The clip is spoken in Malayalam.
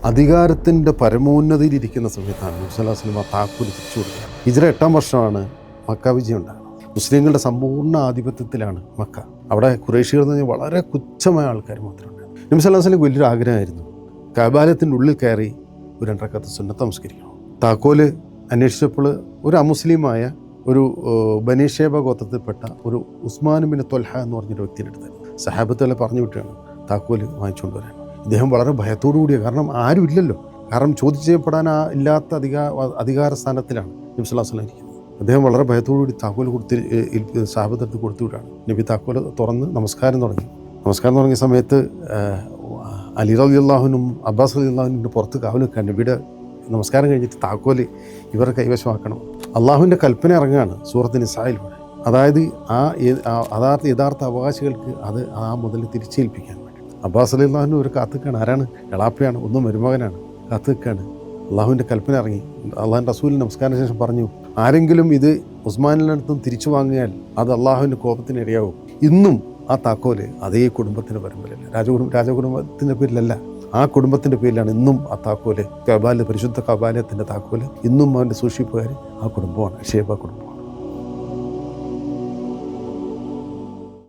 അധികാരത്തിൻ്റെ പരമോന്നതിയിലിരിക്കുന്ന സമയത്താണ് നബി സല്ലല്ലാഹു അലൈഹി വസല്ലം ആ താക്കോൽ തിരിച്ചു കൊടുക്കുക. ഹിജ്റ 8-ാം വർഷമാണ് മക്ക വിജയം ഉണ്ടാകുന്നത്. മുസ്ലിങ്ങളുടെ സമ്പൂർണ്ണ ആധിപത്യത്തിലാണ് മക്ക. അവിടെ ഖുറൈശികൾ എന്ന് പറഞ്ഞാൽ വളരെ തുച്ഛമായ ആൾക്കാർ മാത്രമുണ്ട്. നബി സല്ലല്ലാഹു അലൈഹി വസല്ലം വലിയൊരു ആഗ്രഹമായിരുന്നു കഅബാലയത്തിൻ്റെ ഉള്ളിൽ കയറി ഒരു 2 റക്അത്ത് സുന്നത്ത് നമസ്കരിക്കണം. താക്കോല് അന്വേഷിച്ചപ്പോൾ ഒരു അമുസ്ലിമായ ഒരു ബനീ ഷൈബ ഗോത്രത്തിൽപ്പെട്ട ഒരു ഉസ്മാൻ ബിൻ ത്വൽഹ എന്ന് പറഞ്ഞൊരു വ്യക്തിയുടെ അടുത്ത് സഹാബത്തുകളെ പറഞ്ഞു വിട്ടാണ് താക്കോല് വാങ്ങിച്ചുകൊണ്ട് വരാൻ. ഇദ്ദേഹം വളരെ ഭയത്തോടു കൂടിയ, കാരണം ആരും ഇല്ലല്ലോ, കാരണം ചോദ്യം ചെയ്യപ്പെടാൻ ഇല്ലാത്ത അധികാര സ്ഥാനത്തിലാണ് നബി സല്ലല്ലാഹു അലൈഹി വസല്ലം ഇരിക്കുന്നത്. അദ്ദേഹം വളരെ ഭയത്തോടു കൂടി താക്കോല് സഹാബത്തെടുത്ത് കൊടുത്തു വിട്ടാണ്. നബി താക്കോല് തുറന്ന് നമസ്കാരം തുടങ്ങിയ സമയത്ത് അലി റളിയല്ലാഹുവിനും അബ്ബാസ് റളിയല്ലാഹുവിനും പുറത്ത് കാവൽ നിൽക്കാൻ. നബിയുടെ നമസ്കാരം കഴിഞ്ഞിട്ട് താക്കോല് ഇവരെ കൈവശമാക്കണം. അള്ളാഹുവിൻ്റെ കൽപ്പന ഇറങ്ങുകയാണ് സൂറത്ത് നിസായിലൂടെ. അതായത് യഥാർത്ഥ അവകാശികൾക്ക് അത് ആ മുതൽ തിരിച്ചേൽപ്പിക്കാൻ വേണ്ടി അബ്ബാസ് റളിയല്ലാഹു ഒരു കാത്തുക്കാണ്. ആരാണ്? എളാപ്പയാണ്, ഒന്നും മരുമകനാണ്. കാത്തുക്കാണ്. അള്ളാഹുവിൻ്റെ കൽപ്പന ഇറങ്ങി. അള്ളാഹുവിൻ്റെ റസൂലിന് നമസ്കാരത്തിന് ശേഷം പറഞ്ഞു, ആരെങ്കിലും ഇത് ഉസ്മാനിനടുത്തും തിരിച്ചു വാങ്ങിയാൽ അത് അള്ളാഹുവിൻ്റെ കോപത്തിന് ഇടയാവും. ഇന്നും ആ താക്കോല് അതേ കുടുംബത്തിൻ്റെ പരമ്പരയില്ല, രാജകുടുംബത്തിൻ്റെ പേരിലല്ല, ആ കുടുംബത്തിൻ്റെ പേരിലാണ് ഇന്നും ആ താക്കോല്. പരിശുദ്ധ കഅബാലയത്തിൻ്റെ താക്കോല് ഇന്നും അവൻ്റെ സൂക്ഷിപ്പുകാർ ആ കുടുംബമാണ്, ഷൈബ കുടുംബം.